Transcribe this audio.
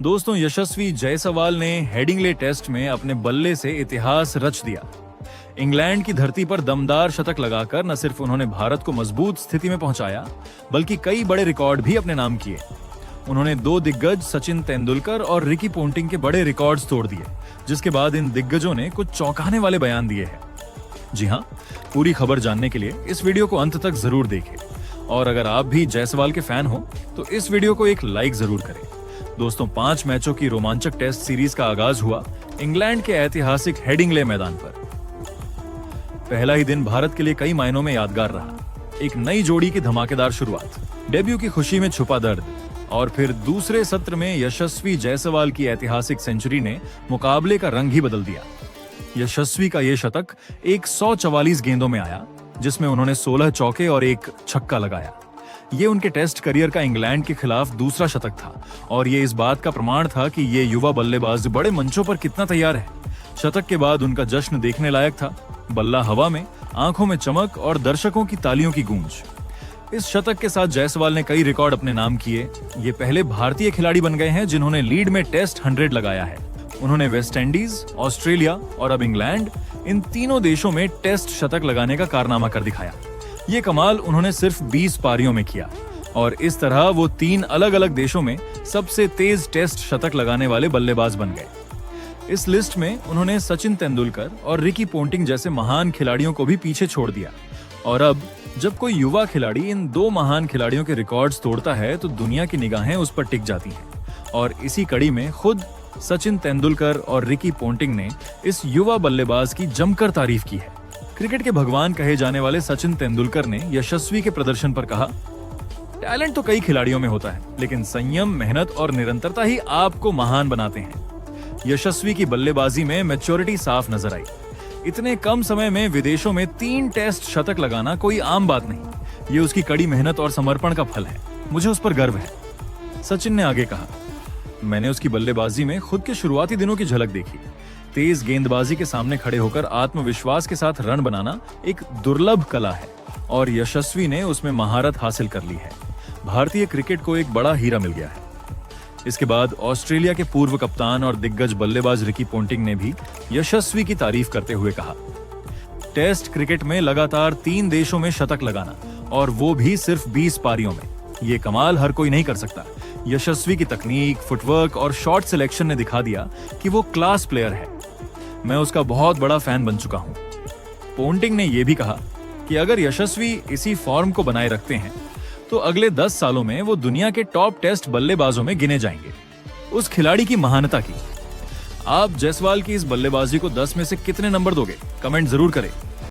दोस्तों, यशस्वी जायसवाल ने Headingley test में अपने बल्ले से इतिहास रच दिया। इंग्लैंड की धरती पर दमदार शतक लगाकर न सिर्फ उन्होंने भारत को मजबूत स्थिति में पहुंचाया, बल्कि कई बड़े रिकॉर्ड भी अपने नाम किए। उन्होंने दो दिग्गज सचिन तेंदुलकर और रिकी पोंटिंग के बड़े रिकॉर्ड्स तोड़ दिए, जिसके बाद इन दिग्गजों ने कुछ चौंकाने वाले बयान दिए हैं। जी हाँ, पूरी खबर जानने के लिए इस वीडियो को अंत तक जरूर देखें। और अगर आप भी जायसवाल के फैन हो तो इस वीडियो को एक लाइक जरूर करें। दोस्तों, 5 मैचों की रोमांचक टेस्ट सीरीज का आगाज हुआ इंग्लैंड के ऐतिहासिक हेडिंग्ले मैदान पर। पहला ही दिन भारत के लिए कई मायनों में यादगार रहा। एक नई जोड़ी की धमाकेदार शुरुआत, डेब्यू की खुशी में छुपा दर्द, और फिर दूसरे सत्र में यशस्वी जायसवाल की ऐतिहासिक सेंचुरी ने मुकाबले का रंग ही बदल दिया। यशस्वी का यह शतक 144 गेंदों में आया, जिसमें उन्होंने 16 चौके और 1 छक्का लगाया। ये उनके टेस्ट करियर का इंग्लैंड के खिलाफ दूसरा शतक था, और ये इस बात का प्रमाण था कि ये युवा बल्लेबाज बड़े मंचों पर कितना तैयार है। शतक के बाद उनका जश्न देखने लायक था। बल्ला हवा में, आंखों में चमक और दर्शकों की तालियों की गूंज। इस शतक के साथ जायसवाल ने कई रिकॉर्ड अपने नाम किए। ये पहले भारतीय खिलाड़ी बन गए हैं जिन्होंने लीड में टेस्ट 100 लगाया है। उन्होंने वेस्ट इंडीज, ऑस्ट्रेलिया और अब इंग्लैंड, इन तीनों देशों में टेस्ट शतक लगाने का कारनामा कर दिखाया। ये कमाल उन्होंने सिर्फ 20 पारियों में किया, और इस तरह वो 3 अलग अलग देशों में सबसे तेज टेस्ट शतक लगाने वाले बल्लेबाज बन गए। इस लिस्ट में उन्होंने सचिन तेंदुलकर और रिकी पोंटिंग जैसे महान खिलाड़ियों को भी पीछे छोड़ दिया। और अब जब कोई युवा खिलाड़ी इन 2 महान खिलाड़ियों के रिकॉर्ड्स तोड़ता है तो दुनिया की निगाहें उस पर टिक जाती हैं। और इसी कड़ी में खुद सचिन तेंदुलकर और रिकी पोंटिंग ने इस युवा बल्लेबाज की जमकर तारीफ की है। क्रिकेट के भगवान कहे जाने वाले सचिन तेंदुलकर ने यशस्वी के प्रदर्शन पर कहा, टैलेंट तो कई खिलाड़ियों में होता है, लेकिन संयम, मेहनत और निरंतरता ही आपको महान बनाते हैं। यशस्वी की बल्लेबाजी में मैच्योरिटी साफ नजर आई। इतने कम समय में विदेशों में 3 टेस्ट शतक लगाना कोई आम बात नहीं। ये उसकी कड़ी मेहनत और समर्पण का फल है। मुझे उस पर गर्व है। सचिन ने आगे कहा, मैंने उसकी बल्लेबाजी में खुद के शुरुआती दिनों की झलक देखी। तेज गेंदबाजी के सामने खड़े होकर आत्मविश्वास के साथ रन बनाना एक दुर्लभ कला है, और यशस्वी ने उसमें महारत हासिल कर ली है। भारतीय क्रिकेट को एक बड़ा हीरा मिल गया है। इसके बाद ऑस्ट्रेलिया के पूर्व कप्तान और दिग्गज बल्लेबाज रिकी पोंटिंग ने भी यशस्वी की तारीफ करते हुए कहा, टेस्ट क्रिकेट में लगातार 3 देशों में शतक लगाना, और वो भी सिर्फ 20 पारियों में, ये कमाल हर कोई नहीं कर सकता। यशस्वी की तकनीक, फुटवर्क और शॉट सिलेक्शन ने दिखा दिया कि वो क्लास प्लेयर है। मैं उसका बहुत बड़ा फैन बन चुका हूं। पोंटिंग ने यह भी कहा कि अगर यशस्वी इसी फॉर्म को बनाए रखते हैं तो अगले 10 सालों में वो दुनिया के टॉप टेस्ट बल्लेबाजों में गिने जाएंगे। उस खिलाड़ी की महानता की। आप जायसवाल की इस बल्लेबाजी को 10 में से कितने नंबर दोगे? कमेंट जरूर करें।